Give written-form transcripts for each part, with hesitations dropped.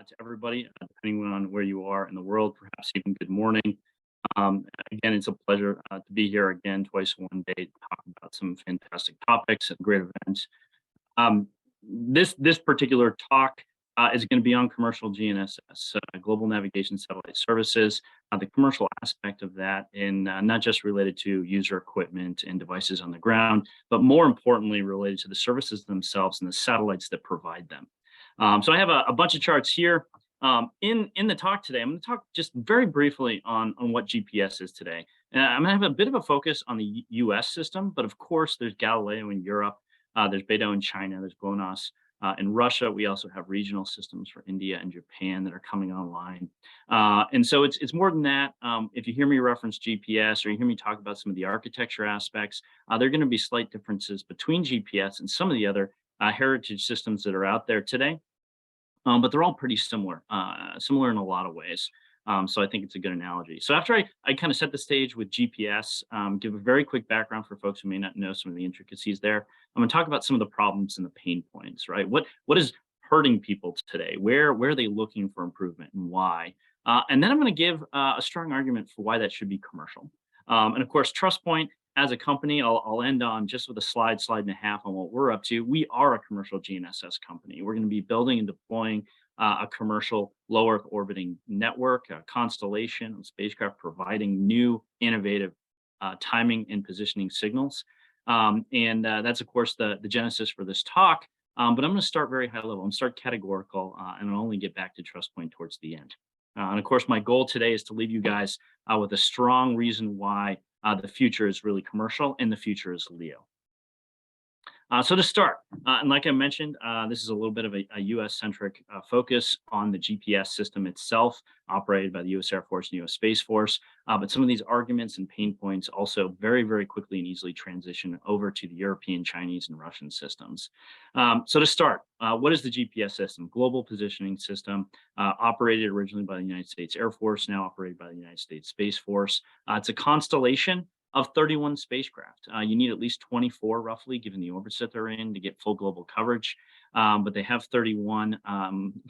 to everybody, depending on where you are in the world, perhaps even good morning. Again, it's a pleasure to be here again twice in one day to talk about some fantastic topics and great events. This particular talk is going to be on commercial GNSS, Global Navigation Satellite Services, the commercial aspect of that, and not just related to user equipment and devices on the ground, but more importantly related to the services themselves and the satellites that provide them. So I have a bunch of charts here. In the talk today, I'm going to talk just very briefly on what GPS is today. And I'm going to have a bit of a focus on the US system, but of course, there's Galileo in Europe, there's Beidou in China, there's GLONASS in Russia. We also have regional systems for India and Japan that are coming online. And so it's more than that. If you hear me reference GPS or you hear me talk about some of the architecture aspects, there are going to be slight differences between GPS and some of the other heritage systems that are out there today. But they're all pretty similar, similar in a lot of ways. So I think it's a good analogy. So after I kind of set the stage with GPS, give a very quick background for folks who may not know some of the intricacies there. I'm going to talk about some of the problems and the pain points, right? What is hurting people today? Where are they looking for improvement and why? And then I'm going to give a strong argument for why that should be commercial. And of course, TrustPoint as a company, I'll end on just with a slide and a half on what we're up to. We are a commercial GNSS company. We're going to be building and deploying a commercial low Earth orbiting network, a constellation of spacecraft providing new, innovative timing and positioning signals. And that's, of course, the genesis for this talk. But I'm going to start very high level. I'm going to start categorical, and I'll only get back to TrustPoint towards the end. And of course, my goal today is to leave you guys with a strong reason why the future is really commercial and the future is LEO. So to start, and like I mentioned, this is a little bit of a US-centric focus on the GPS system itself, operated by the US Air Force and US Space Force. But some of these arguments and pain points also very, very quickly and easily transition over to the European, Chinese, and Russian systems. So to start, what is the GPS system? Global Positioning System, operated originally by the United States Air Force, now operated by the United States Space Force. It's a constellation of 31 spacecraft. You need at least 24 roughly, given the orbits that they're in, to get full global coverage. But they have 31.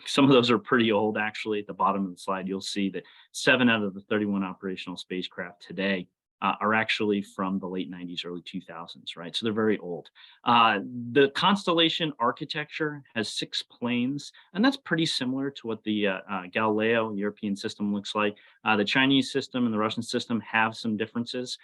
Some of those are pretty old, actually. At the bottom of the slide, you'll see that 7 out of the 31 operational spacecraft today are actually from the late 90s, early 2000s, right? So they're very old. The constellation architecture has 6 planes, and that's pretty similar to what the Galileo European system looks like. The Chinese system and the Russian system have some differences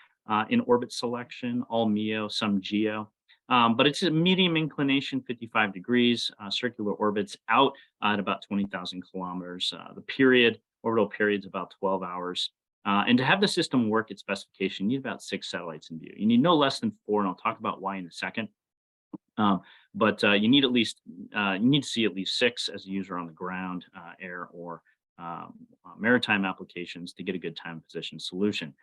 in orbit selection, all MEO, some GEO. But it's a medium inclination, 55 degrees, circular orbits out at about 20,000 kilometers. The orbital period is about 12 hours. And to have the system work at specification, you need about 6 satellites in view. You need no less than 4, and I'll talk about why in a second. But you need to see at least 6 as a user on the ground, air, or maritime applications to get a good time position solution.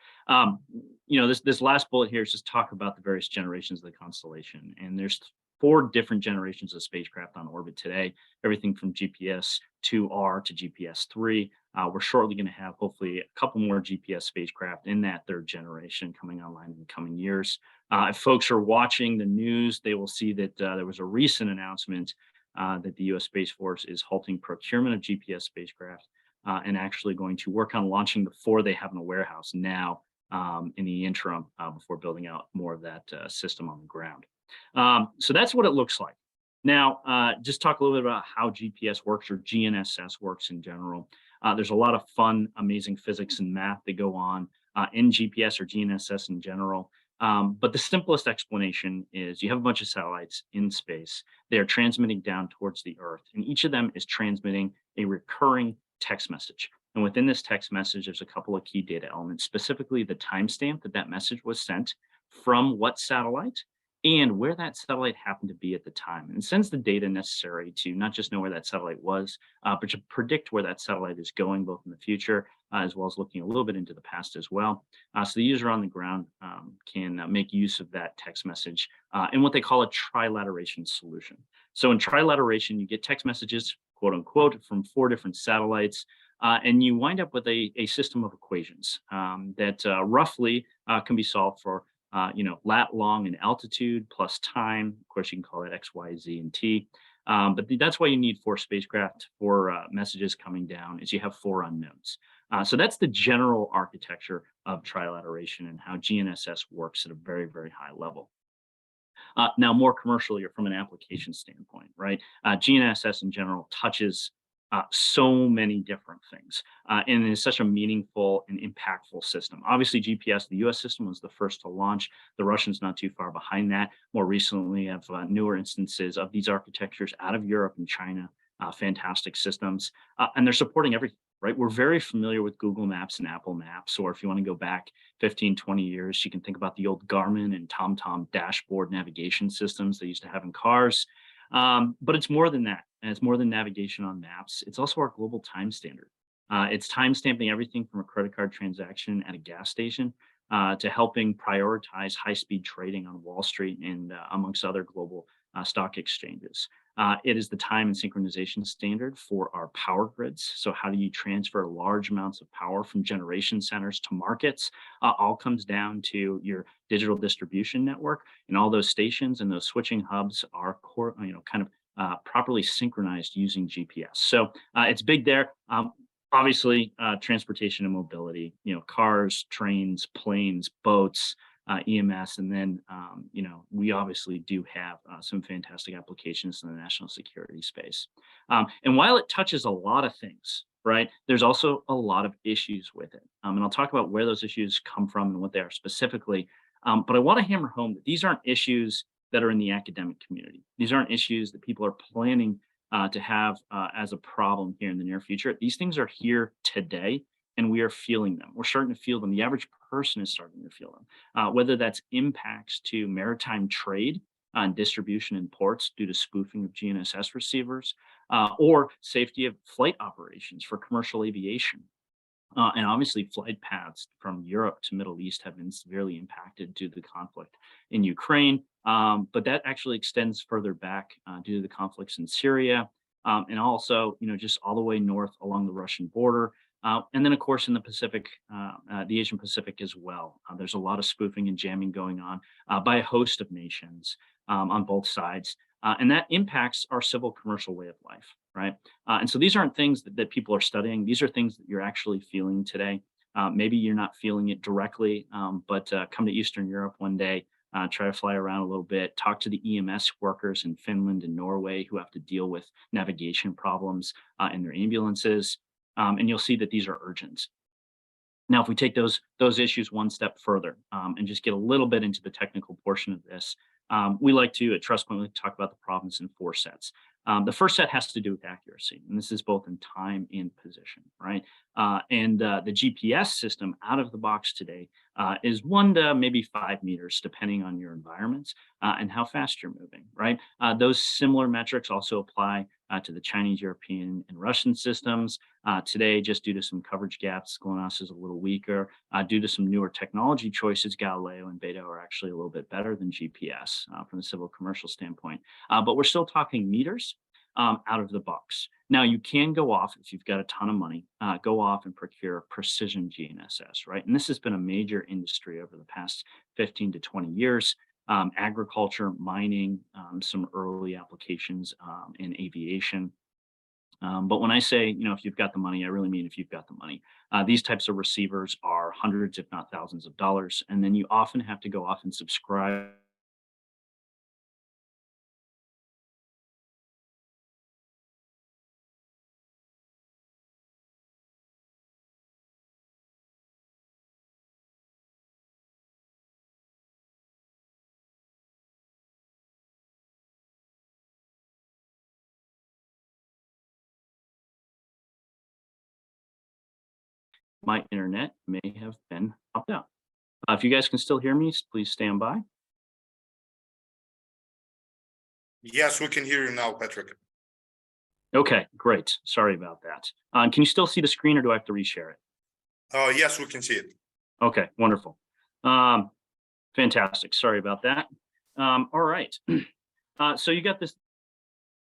This last bullet here is just talk about the various generations of the constellation, and there's 4 different generations of spacecraft on orbit today, everything from GPS 2R to GPS 3. We're shortly going to have hopefully a couple more GPS spacecraft in that 3rd generation coming online in the coming years. If folks are watching the news, they will see that there was a recent announcement that the US Space Force is halting procurement of GPS spacecraft and actually going to work on launching the 4 they have in a warehouse now in the interim before building out more of that system on the ground. So that's what it looks like. Now, just talk a little bit about how GPS works or GNSS works in general. There's a lot of fun, amazing physics and math that go on in GPS or GNSS in general. But the simplest explanation is you have a bunch of satellites in space. They are transmitting down towards the Earth, and each of them is transmitting a recurring text message. And within this text message, there's a couple of key data elements, specifically the timestamp that message was sent, from what satellite, and where that satellite happened to be at the time. And it sends the data necessary to not just know where that satellite was, but to predict where that satellite is going, both in the future, as well as looking a little bit into the past as well. So the user on the ground can make use of that text message in what they call a trilateration solution. So in trilateration, you get text messages, quote unquote, from 4 different satellites, and you wind up with a system of equations that roughly can be solved for lat long and altitude plus time. Of course, you can call it X, Y, Z, and T. But that's why you need four spacecraft for messages coming down, is you have four unknowns. So that's the general architecture of trilateration and how GNSS works at a very, very high level. Now, more commercially or from an application standpoint, right? GNSS in general touches so many different things and is such a meaningful and impactful system. Obviously, GPS, the US system, was the first to launch. The Russians not too far behind that. More recently, have newer instances of these architectures out of Europe and China, fantastic systems. And they're supporting everything, right? We're very familiar with Google Maps and Apple Maps, or if you want to go back 15, 20 years, you can think about the old Garmin and TomTom dashboard navigation systems they used to have in cars. But it's more than that. And it's more than navigation on maps. It's also our global time standard. It's time stamping everything from a credit card transaction at a gas station to helping prioritize high speed trading on Wall Street and amongst other global stock exchanges. It is the time and synchronization standard for our power grids. So, how do you transfer large amounts of power from generation centers to markets? All comes down to your digital distribution network, and all those stations and those switching hubs are kind of properly synchronized using GPS. So it's big there. Obviously, transportation and mobility, cars, trains, planes, boats, EMS, and then, we obviously do have some fantastic applications in the national security space. And while it touches a lot of things, right, there's also a lot of issues with it. And I'll talk about where those issues come from and what they are specifically. But I want to hammer home that these aren't issues that are in the academic community. These aren't issues that people are planning to have as a problem here in the near future. These things are here today, and we are feeling them. We're starting to feel them. The average person is starting to feel them, whether that's impacts to maritime trade and distribution in ports due to spoofing of GNSS receivers, or safety of flight operations for commercial aviation. And obviously, flight paths from Europe to Middle East have been severely impacted due to the conflict in Ukraine. But that actually extends further back due to the conflicts in Syria, and also, just all the way north along the Russian border. And then, of course, in the Pacific, the Asian Pacific as well. There's a lot of spoofing and jamming going on by a host of nations on both sides. And that impacts our civil commercial way of life, right? And so these aren't things that people are studying. These are things that you're actually feeling today. Maybe you're not feeling it directly, but come to Eastern Europe one day, try to fly around a little bit, talk to the EMS workers in Finland and Norway who have to deal with navigation problems in their ambulances, and you'll see that these are urgent. Now, if we take those issues one step further and just get a little bit into the technical portion of this, we like to at TrustPoint we like to talk about the problems in four sets. The first set has to do with accuracy, and this is both in time and position, right? And the GPS system out of the box today is 1 to maybe 5 meters, depending on your environments and how fast you're moving, right? Those similar metrics also apply to the Chinese, European, and Russian systems. Today, just due to some coverage gaps, GLONASS is a little weaker. Due to some newer technology choices, Galileo and Beta are actually a little bit better than GPS from the civil commercial standpoint. But we're still talking meters out of the box. Now, you can go off if you've got a ton of money, go off and procure precision GNSS, right? And this has been a major industry over the past 15 to 20 years. Agriculture, mining, some early applications in aviation. But when I say, if you've got the money, I really mean if you've got the money. These types of receivers are hundreds, if not thousands of dollars. And then you often have to go off and subscribe. My internet may have been popped out. If you guys can still hear me, please stand by. Yes, we can hear you now, Patrick. Okay, great. Sorry about that. Can you still see the screen or do I have to reshare it? Yes, we can see it. Okay, wonderful. Fantastic. Sorry about that. All right. So you got this,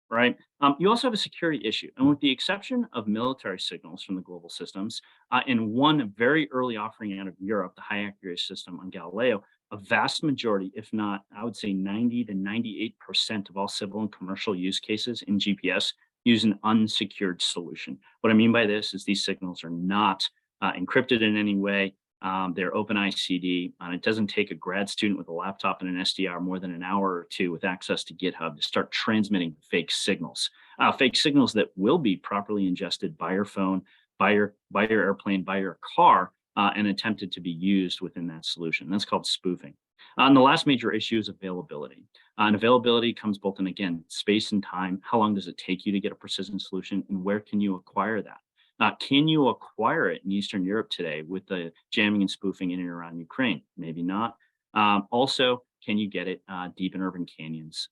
right? You also have a security issue. And with the exception of military signals from the global systems, and one very early offering out of Europe, the high accuracy system on Galileo, A vast majority, if not, I would say 90 to 98% of all civil and commercial use cases in GPS use an unsecured solution. What I mean by this is these signals are not encrypted in any way. They're open ICD, and it doesn't take a grad student with a laptop and an SDR more than an hour or two with access to GitHub to start transmitting fake signals that will be properly ingested by your phone, by your airplane, by your car, and attempted to be used within that solution. That's called spoofing. And the last major issue is availability. And availability comes both in, again, space and time. How long does it take you to get a precision solution, and where can you acquire that? Can you acquire it in Eastern Europe today with the jamming and spoofing in and around Ukraine? Maybe not. Also, can you get it deep in urban canyons?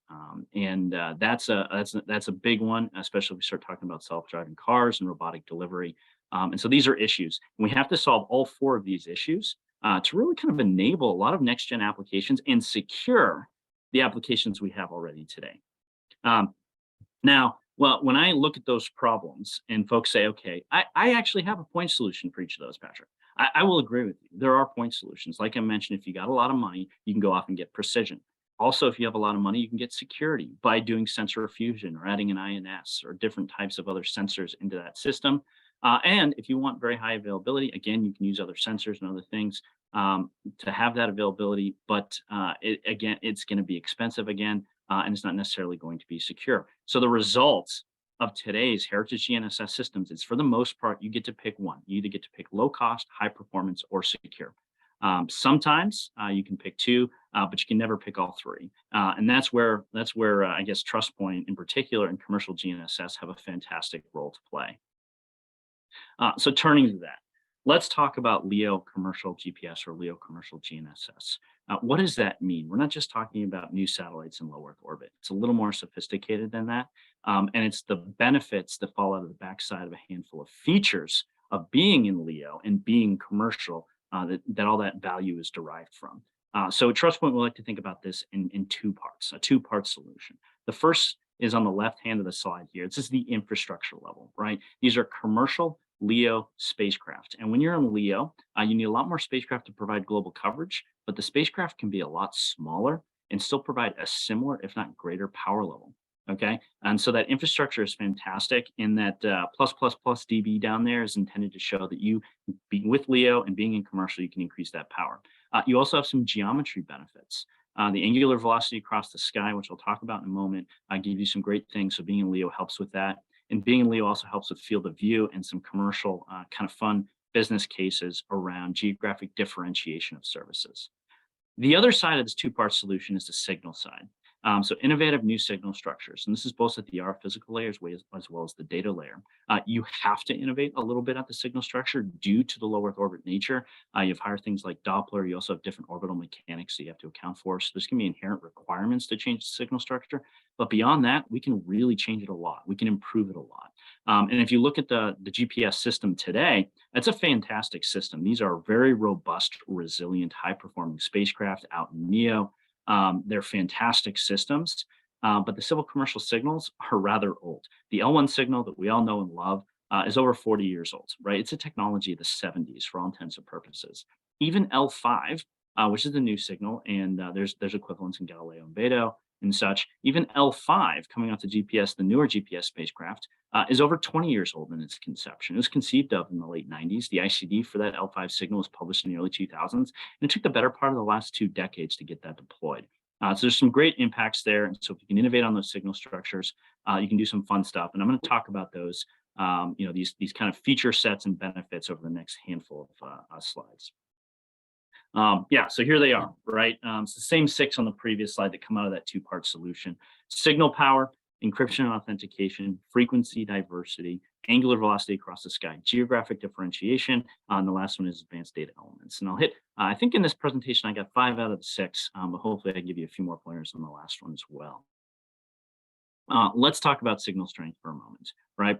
That's a big one, especially if we start talking about self-driving cars and robotic delivery. And so these are issues. We have to solve all four of these issues to really kind of enable a lot of next-gen applications and secure the applications we have already today. Um, Now, well, when I look at those problems and folks say, okay, I actually have a point solution for each of those, Patrick. I will agree with you. There are point solutions. Like I mentioned, if you got a lot of money, you can go off and get precision. Also, if you have a lot of money, you can get security by doing sensor fusion or adding an INS or different types of other sensors into that system. And if you want very high availability, again, you can use other sensors and other things to have that availability. But again, it's going to be expensive again, and it's not necessarily going to be secure. So the results of today's heritage GNSS systems is, for the most part, you get to pick one. You either get to pick low cost, high performance, or secure. Sometimes you can pick two, but you can never pick all three. And that's where I guess TrustPoint in particular and commercial GNSS have a fantastic role to play. So turning to that, let's talk about LEO commercial GPS or LEO commercial GNSS. What does that mean? We're not just talking about new satellites in low Earth orbit. It's a little more sophisticated than that. And it's the benefits that fall out of the backside of a handful of features of being in LEO and being commercial that all that value is derived from. So at TrustPoint, we like to think about this in two parts, a two-part solution. The first is on the left hand of the slide here. This is the infrastructure level, right? These are commercial LEO spacecraft. And when you're in LEO, you need a lot more spacecraft to provide global coverage, but the spacecraft can be a lot smaller and still provide a similar, if not greater, power level. Okay. And so that infrastructure is fantastic in that plus dB down there is intended to show that you being with LEO and being in commercial, you can increase that power. You also have some geometry benefits. The angular velocity across the sky, which I'll talk about in a moment, give you some great things. So being in LEO helps with that. And being in LEO also helps with field of view and some commercial kind of fun business cases around geographic differentiation of services. The other side of this two-part solution is the signal side. So innovative new signal structures, and this is both at the RF physical layer as well as the data layer. You have to innovate a little bit at the signal structure due to the low Earth orbit nature. You have higher things like Doppler. You also have different orbital mechanics that you have to account for. So there's going to be inherent requirements to change the signal structure. But beyond that, we can really change it a lot. We can improve it a lot. And if you look at the GPS system today, it's a fantastic system. These are very robust, resilient, high-performing spacecraft out in MEO. They're fantastic systems, but the civil commercial signals are rather old. The L1 signal that we all know and love is over 40 years old, right? It's a technology of the 70s for all intents and purposes. Even L5, which is the new signal, and there's equivalents in Galileo and Beto and such. Even L5 coming out to GPS, the newer GPS spacecraft, is over 20 years old in its conception. It was conceived of in the late 90s. The ICD for that L5 signal was published in the early 2000s, and it took the better part of the last 2 decades to get that deployed. So there's some great impacts there. And so if you can innovate on those signal structures, you can do some fun stuff. And I'm going to talk about those, these kind of feature sets and benefits over the next handful of slides. So here they are, right? It's the same 6 on the previous slide that come out of that two-part solution. Signal power, encryption and authentication, frequency diversity, angular velocity across the sky, geographic differentiation, and the last one is advanced data elements. And I'll hit, I think in this presentation, I got 5 out of the 6, but hopefully I give you a few more pointers on the last one as well. Let's talk about signal strength for a moment, right?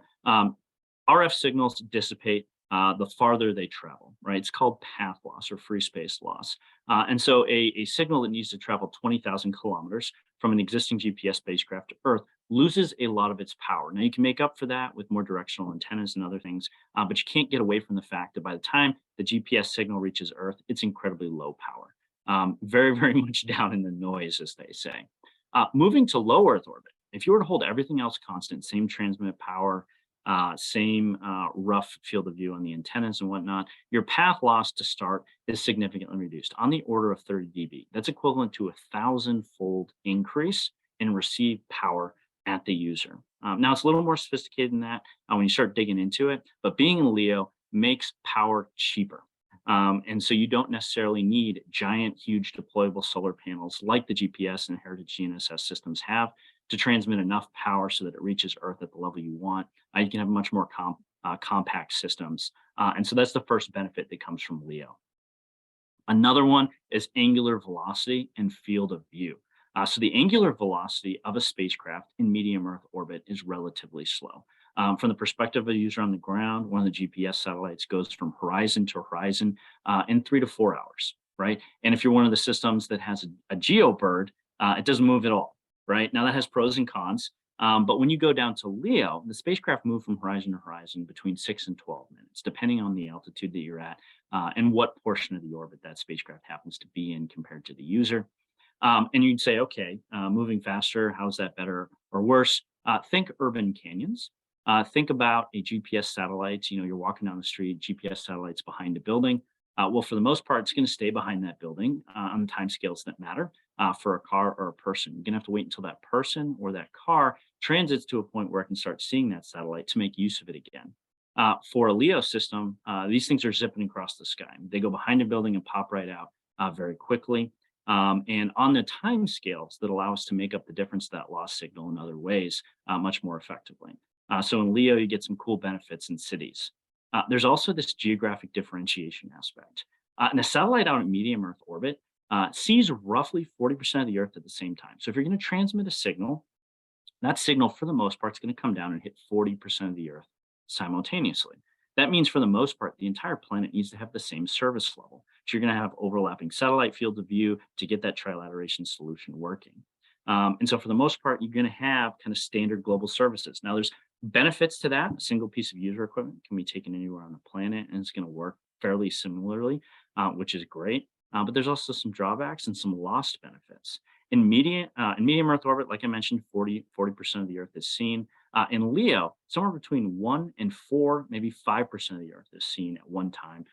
RF signals dissipate the farther they travel, right? It's called path loss or free space loss. And so a signal that needs to travel 20,000 kilometers from an existing GPS spacecraft to Earth loses a lot of its power. Now, you can make up for that with more directional antennas and other things, but you can't get away from the fact that by the time the GPS signal reaches Earth, it's incredibly low power. very, very much down in the noise, as they say. Moving to low Earth orbit, if you were to hold everything else constant, same transmit power, same rough field of view on the antennas and whatnot, your path loss to start is significantly reduced on the order of 30 dB. That's equivalent to 1,000-fold increase in received power at the user. Now, it's a little more sophisticated than that when you start digging into it, but being in LEO makes power cheaper. And so you don't necessarily need giant, huge deployable solar panels like the GPS and heritage GNSS systems have to transmit enough power so that it reaches Earth at the level you want. You can have much more compact systems. And so that's the first benefit that comes from LEO. Another one is angular velocity and field of view. So the angular velocity of a spacecraft in medium Earth orbit is relatively slow. From the perspective of a user on the ground, one of the GPS satellites goes from horizon to horizon in 3 to 4 hours, right? And if you're one of the systems that has a geo bird, it doesn't move at all, right? Now that has pros and cons, but when you go down to LEO, the spacecraft move from horizon to horizon between 6 and 12 minutes, depending on the altitude that you're at and what portion of the orbit that spacecraft happens to be in compared to the user. And you'd say, okay, moving faster, how's that better or worse? Think urban canyons. Think about a GPS satellite. You know, you're walking down the street, GPS satellite's behind a building. Well, for the most part, it's going to stay behind that building on the timescales that matter for a car or a person. You're going to have to wait until that person or that car transits to a point where it can start seeing that satellite to make use of it again. For a LEO system, these things are zipping across the sky. They go behind a building and pop right out very quickly. And on the time scales that allow us to make up the difference that lost signal in other ways much more effectively. So in LEO, you get some cool benefits in cities. There's also this geographic differentiation aspect. And a satellite out in medium Earth orbit sees roughly 40% of the Earth at the same time. So if you're going to transmit a signal, that signal, for the most part, is going to come down and hit 40% of the Earth simultaneously. That means, for the most part, the entire planet needs to have the same service level. So you're going to have overlapping satellite field of view to get that trilateration solution working. And so for the most part, you're going to have kind of standard global services. Now, there's benefits to that. A single piece of user equipment can be taken anywhere on the planet, and it's going to work fairly similarly, which is great. But there's also some drawbacks and some lost benefits. In medium Earth orbit, like I mentioned, 40% of the Earth is seen. In LEO, somewhere between 1 and 4, maybe 5% of the Earth is seen at one time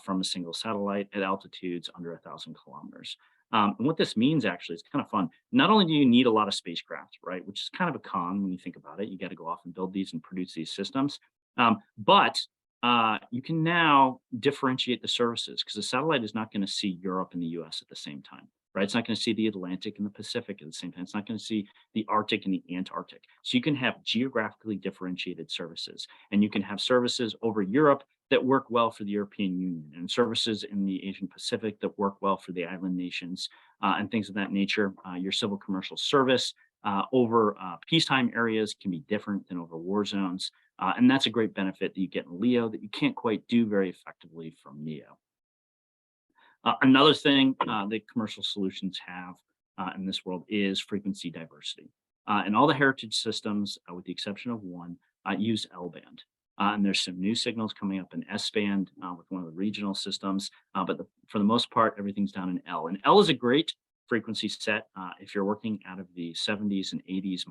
from a single satellite at altitudes under 1,000 kilometers. And what this means, actually, it's kind of fun. Not only do you need a lot of spacecraft, right, which is kind of a con when you think about it, you got to go off and build these and produce these systems, but you can now differentiate the services because the satellite is not going to see Europe and the US at the same time, right? It's not going to see the Atlantic and the Pacific at the same time. It's not going to see the Arctic and the Antarctic. So you can have geographically differentiated services, and you can have services over Europe that work well for the European Union, and services in the Asian Pacific that work well for the island nations and things of that nature. Your civil commercial service over peacetime areas can be different than over war zones. And that's a great benefit that you get in LEO that you can't quite do very effectively from MEO. Another thing that commercial solutions have in this world is frequency diversity. And all the heritage systems, with the exception of one, use L-band. And there's some new signals coming up in S-band with one of the regional systems, but for the most part, everything's down in L. And L is a great frequency set if you're working out of the 70s and 80s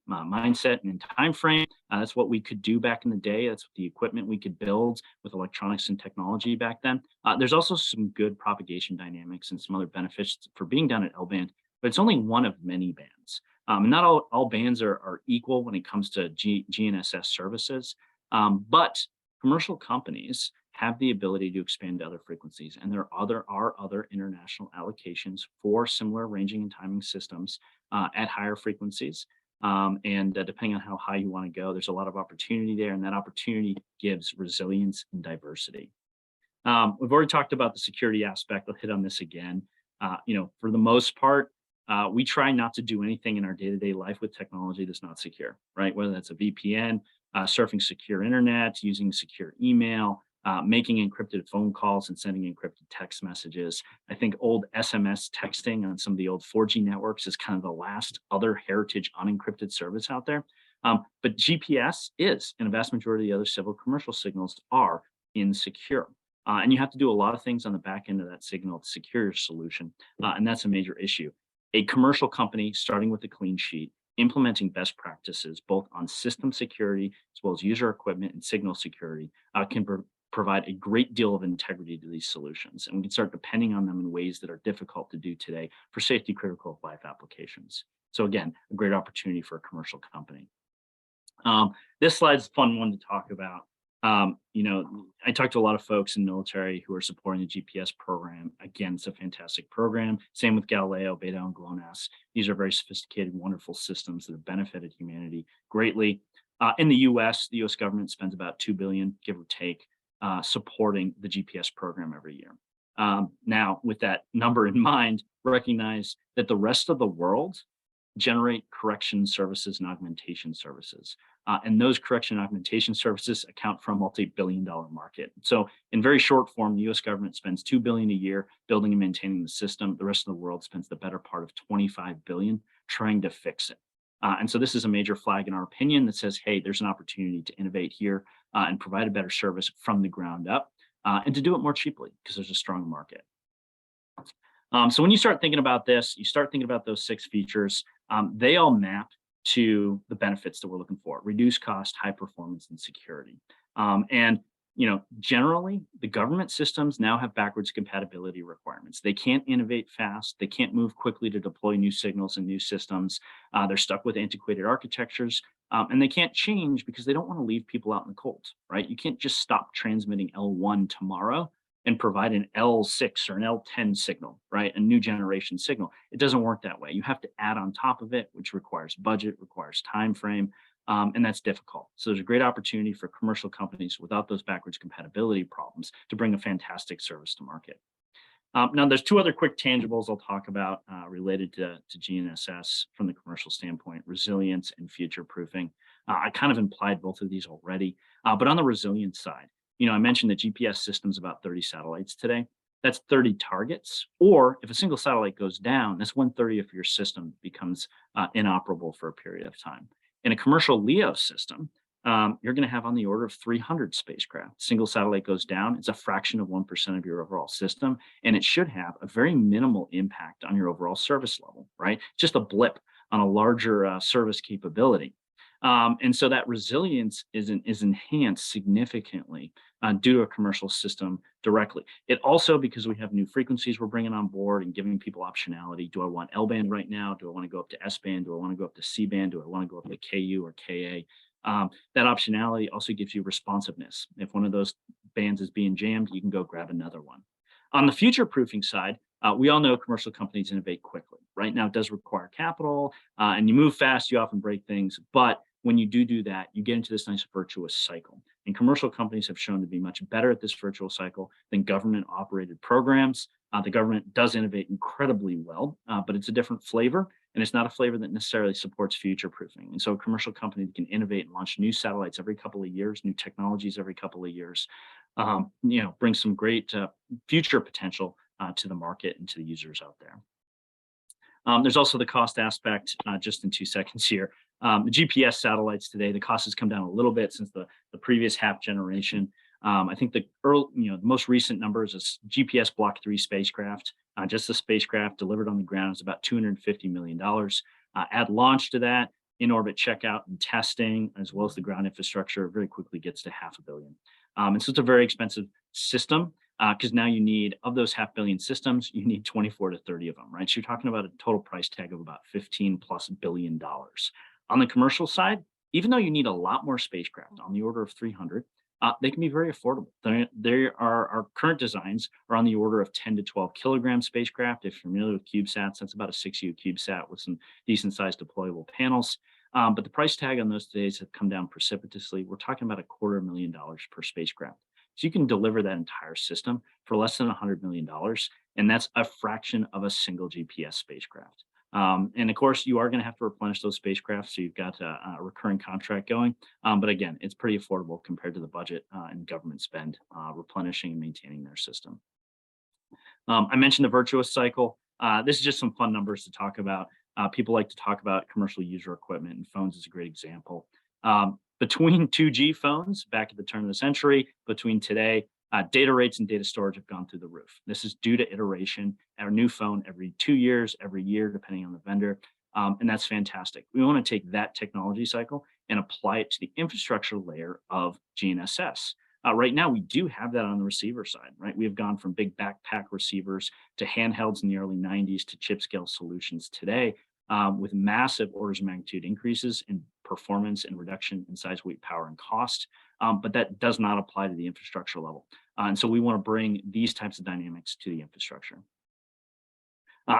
mindset and time frame. That's what we could do back in the day. That's the equipment we could build with electronics and technology back then. There's also some good propagation dynamics and some other benefits for being down at L-band, but it's only one of many bands. And not all bands are equal when it comes to GNSS services, but commercial companies have the ability to expand to other frequencies. And there are other international allocations for similar ranging and timing systems at higher frequencies. And depending on how high you want to go, there's a lot of opportunity there, and that opportunity gives resilience and diversity. We've already talked about the security aspect. I'll hit on this again. For the most part, we try not to do anything in our day-to-day life with technology that's not secure, right? Whether that's a VPN, surfing secure internet, using secure email, making encrypted phone calls and sending encrypted text messages. I think old SMS texting on some of the old 4G networks is kind of the last other heritage unencrypted service out there. But GPS is, and a vast majority of the other civil commercial signals are insecure. And you have to do a lot of things on the back end of that signal to secure your solution. And that's a major issue. A commercial company starting with a clean sheet, implementing best practices both on system security as well as user equipment and signal security can provide a great deal of integrity to these solutions. And we can start depending on them in ways that are difficult to do today for safety critical life applications. So again, a great opportunity for a commercial company. This slide's a fun one to talk about. I talked to a lot of folks in military who are supporting the GPS program. Again, it's a fantastic program. Same with Galileo, Beta, and GLONASS. These are very sophisticated, wonderful systems that have benefited humanity greatly. In the U.S., the U.S. government spends about $2 billion, give or take, supporting the GPS program every year. Now, with that number in mind, recognize that the rest of the world generate correction services and augmentation services. And those correction and augmentation services account for a multi-billion-dollar market. So in very short form, the US government spends $2 billion a year building and maintaining the system. The rest of the world spends the better part of $25 billion trying to fix it. And so this is a major flag in our opinion that says, hey, there's an opportunity to innovate here and provide a better service from the ground up and to do it more cheaply because there's a strong market. So when you start thinking about this, you start thinking about those 6 features. They all map to the benefits that we're looking for: reduce cost, high performance, and security. And generally, the government systems now have backwards compatibility requirements. They can't innovate fast. They can't move quickly to deploy new signals and new systems. They're stuck with antiquated architectures. And they can't change because they don't want to leave people out in the cold, right? You can't just stop transmitting L1 tomorrow and provide an L6 or an L10 signal, right? A new generation signal. It doesn't work that way. You have to add on top of it, which requires budget, requires time frame, and that's difficult. So there's a great opportunity for commercial companies without those backwards compatibility problems to bring a fantastic service to market. Now, there's 2 other quick tangibles I'll talk about related to GNSS from the commercial standpoint: resilience and future proofing. I kind of implied both of these already, but on the resilience side, I mentioned the GPS system's about 30 satellites today. That's 30 targets. Or if a single satellite goes down, that's 1/30 of your system becomes inoperable for a period of time. In a commercial LEO system, you're going to have on the order of 300 spacecraft. Single satellite goes down, it's a fraction of 1% of your overall system, and it should have a very minimal impact on your overall service level, right? Just a blip on a larger service capability. And so that resilience is enhanced significantly due to a commercial system directly. It also, because we have new frequencies we're bringing on board and giving people optionality. Do I want L-band right now? Do I want to go up to S-band? Do I want to go up to C-band? Do I want to go up to KU or KA? That optionality also gives you responsiveness. If one of those bands is being jammed, you can go grab another one. On the future proofing side, we all know commercial companies innovate quickly. Right now, it does require capital, and you move fast, you often break things. But when you do that, you get into this nice virtuous cycle. And commercial companies have shown to be much better at this virtual cycle than government-operated programs. The government does innovate incredibly well, but it's a different flavor, and it's not a flavor that necessarily supports future proofing. And so a commercial company that can innovate and launch new satellites every couple of years, new technologies every couple of years, brings some great future potential to the market and to the users out there. There's also the cost aspect, just in 2 seconds here. The GPS satellites today, the cost has come down a little bit since the previous half generation. I think the most recent numbers is GPS Block 3 spacecraft. Just the spacecraft delivered on the ground is about $250 million. Add launch to that, in-orbit checkout and testing, as well as the ground infrastructure, very quickly gets to $500 million. And so it's a very expensive system because now you need, of those $500 million systems, you need 24 to 30 of them, right? So you're talking about a total price tag of about $15+ billion. On the commercial side, even though you need a lot more spacecraft, on the order of 300, they can be very affordable. Our current designs are on the order of 10 to 12 kilogram spacecraft. If you're familiar with CubeSats, that's about a 6U CubeSat with some decent sized deployable panels. But the price tag on those today have come down precipitously. We're talking about $250,000 per spacecraft. So you can deliver that entire system for less than $100 million. And that's a fraction of a single GPS spacecraft. And of course, you are going to have to replenish those spacecraft. So you've got a recurring contract going. But again, it's pretty affordable compared to the budget and government spend replenishing and maintaining their system. I mentioned the virtuous cycle. This is just some fun numbers to talk about. People like to talk about commercial user equipment, and phones is a great example. Between 2G phones back at the turn of the century, between today, Data rates and data storage have gone through the roof. This is due to iteration. Our new phone every 2 years, every year, depending on the vendor. And that's fantastic. We want to take that technology cycle and apply it to the infrastructure layer of GNSS. Right now, we do have that on the receiver side, right? We have gone from big backpack receivers to handhelds in the early 90s to chip scale solutions today, with massive orders of magnitude increases in performance and reduction in size, weight, power, and cost. But that does not apply to the infrastructure level. And so we want to bring these types of dynamics to the infrastructure.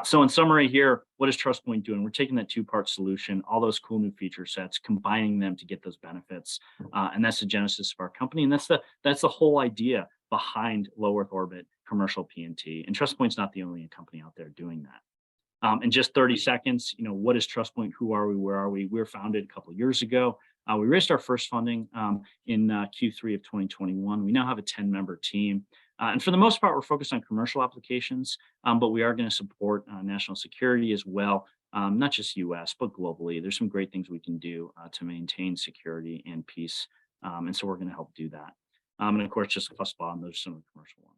So in summary here, what is TrustPoint doing? We're taking that two-part solution, all those cool new feature sets, combining them to get those benefits. And that's the genesis of our company. And that's the whole idea behind low Earth orbit commercial PNT. And TrustPoint's not the only company out there doing that. In just 30 seconds, what is TrustPoint? Who are we? Where are we? We were founded a couple of years ago. We raised our first funding in Q3 of 2021. We now have a 10-member team. And for the most part, we're focused on commercial applications, but we are going to support national security as well, not just US, but globally. There's some great things we can do to maintain security and peace. And so we're going to help do that. And of course, just plus bottom, those are some of the commercial ones.